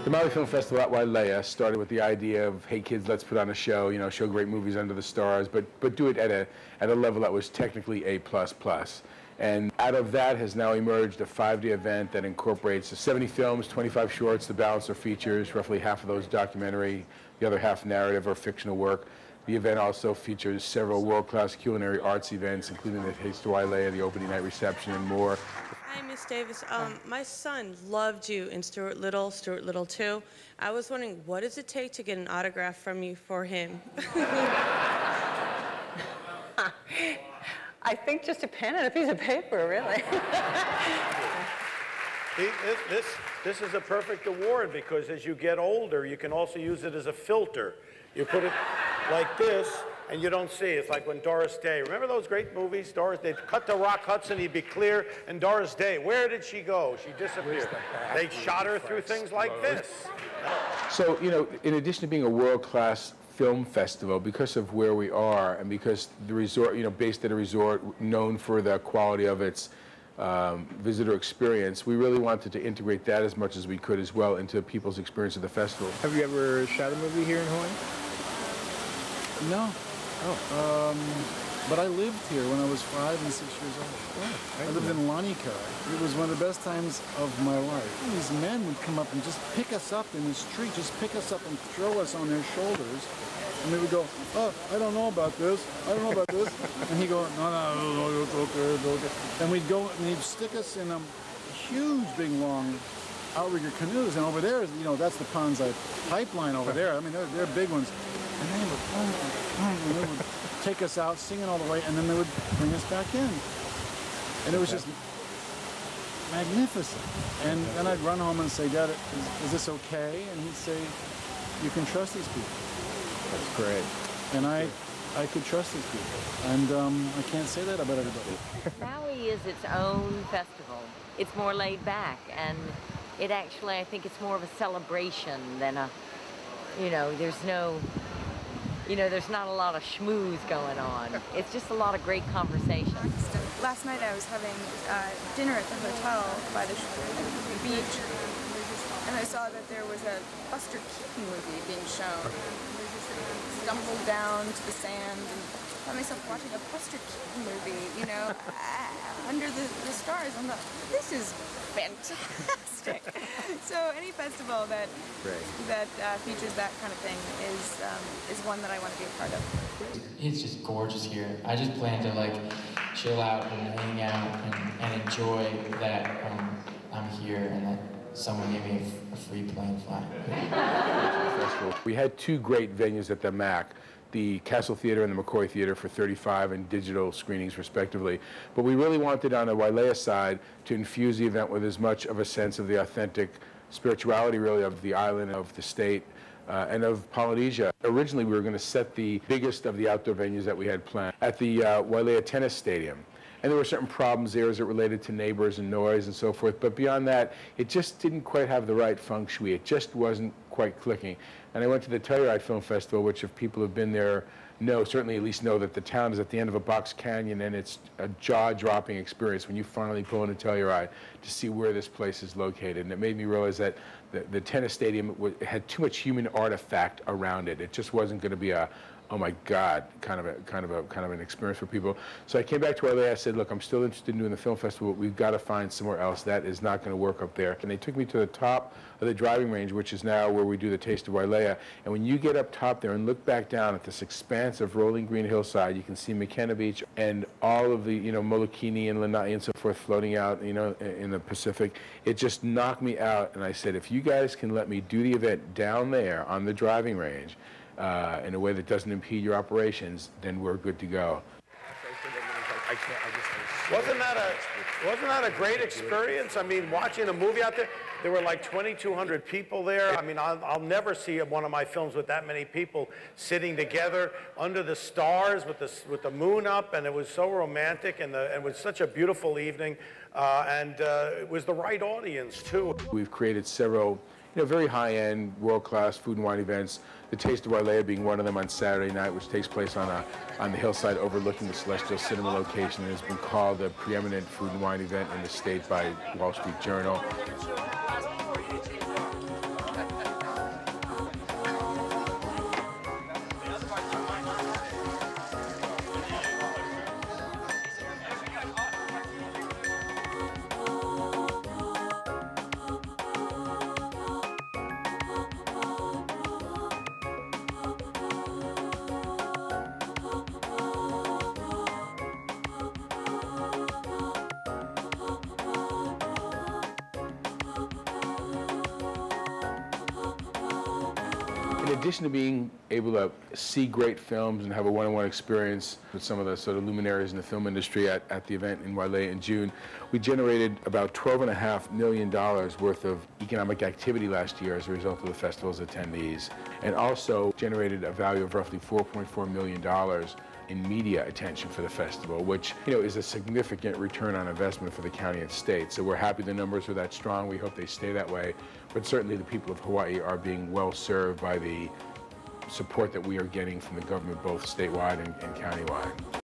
The Maui Film Festival at Wailea started with the idea of, hey kids, let's put on a show, you know, show great movies under the stars, but do it at a level that was technically A++. And out of that has now emerged a 5-day event that incorporates 70 films, 25 shorts, the balance are features, roughly half of those documentary, the other half narrative or fictional work. The event also features several world-class culinary arts events, including the Taste of Wailea, the opening night reception, and more. Hi, Miss Davis. My son loved you in Stuart Little 2. I was wondering, what does it take to get an autograph from you for him? I think just a pen and a piece of paper, really. This is a perfect award because as you get older, you can also use it as a filter. You put it like this, and you don't see. It's like when Doris Day, remember those great movies? Doris, they'd cut to Rock Hudson, he'd be clear, and Doris Day, where did she go? She disappeared. They shot her through things like this. So, you know, in addition to being a world-class film festival, because of where we are, and because the resort, you know, based at a resort known for the quality of its visitor experience, we really wanted to integrate that as much as we could as well into people's experience of the festival. Have you ever shot a movie here in Hawaii? No. Oh. But I lived here when I was 5 and 6 years old. Oh, I lived in Lanikai. It was one of the best times of my life. These men would come up and just pick us up in the street, just pick us up and throw us on their shoulders. And they would go, oh, I don't know about this. I don't know about this. And he'd go, no, it's okay, it's okay. And we'd go, and he'd stick us in huge, big, long outrigger canoes. And over there, you know, that's the Ponzai pipeline over there. I mean, they're big ones. And they would take us out, singing all the way, and then they would bring us back in. And it was just magnificent. And then I'd run home and say, Dad, is this okay? And he'd say, you can trust these people. That's great. And I could trust these people. And I can't say that about everybody. Maui is its own festival. It's more laid back, and it actually, I think it's more of a celebration than a, you know, there's not a lot of schmooze going on. It's just a lot of great conversation. Last night I was having dinner at the hotel by the beach, and I saw that there was a Buster Keaton movie being shown. Stumbled down to the sand and found myself watching a Buster Keaton movie, you know, under the stars. I thought, this is fantastic. So any festival that features that kind of thing is one that I want to be a part of. It's just gorgeous here. I just plan to like chill out and hang out and enjoy that I'm here and that someone gave me a free plane flight. We had 2 great venues at the MAC, the Castle Theater and the McCoy Theater for 35 and digital screenings respectively. But we really wanted on the Wailea side to infuse the event with as much of a sense of the authentic spirituality really of the island, of the state, and of Polynesia. Originally we were going to set the biggest of the outdoor venues that we had planned at the Wailea Tennis Stadium. And there were certain problems there as it related to neighbors and noise and so forth. But beyond that, it just didn't quite have the right feng shui. It just wasn't quite clicking. And I went to the Telluride Film Festival, which if people have been there know, certainly at least know that the town is at the end of a box canyon, and it's a jaw-dropping experience when you finally pull into Telluride to see where this place is located. And it made me realize that the tennis stadium had too much human artifact around it. It just wasn't going to be a, oh my God, kind of an experience for people. So I came back to LA. I said, look, I'm still interested in doing the film festival, but we've got to find somewhere else. That is not going to work up there. And they took me to the top of the driving range, which is now where we do the Taste of Wailea. And when you get up top there and look back down at this expanse of rolling green hillside, you can see McKenna Beach and all of the, you know, Molokini and Lanai and so forth floating out, you know, in the Pacific. It just knocked me out. And I said, if you guys can let me do the event down there on the driving range, in a way that doesn't impede your operations, then we're good to go. Wasn't that a great experience? I mean, watching a movie out there were like 2,200 people there. I mean, I'll never see one of my films with that many people sitting together under the stars with the moon up, and it was so romantic, and it was such a beautiful evening, and it was the right audience too. We've created several very high-end, world-class food and wine events. The Taste of Wailea being one of them on Saturday night, which takes place on the hillside overlooking the Celestial Cinema location, and has been called the preeminent food and wine event in the state by Wall Street Journal. In addition to being able to see great films and have a one-on-one experience with some of the sort of luminaries in the film industry at the event in Wailea in June, we generated about $12.5 million worth of economic activity last year as a result of the festival's attendees, and also generated a value of roughly $4.4 million in media attention for the festival, which is a significant return on investment for the county and state. So we're happy the numbers are that strong. We hope they stay that way. But certainly the people of Hawaii are being well served by the support that we are getting from the government, both statewide and countywide.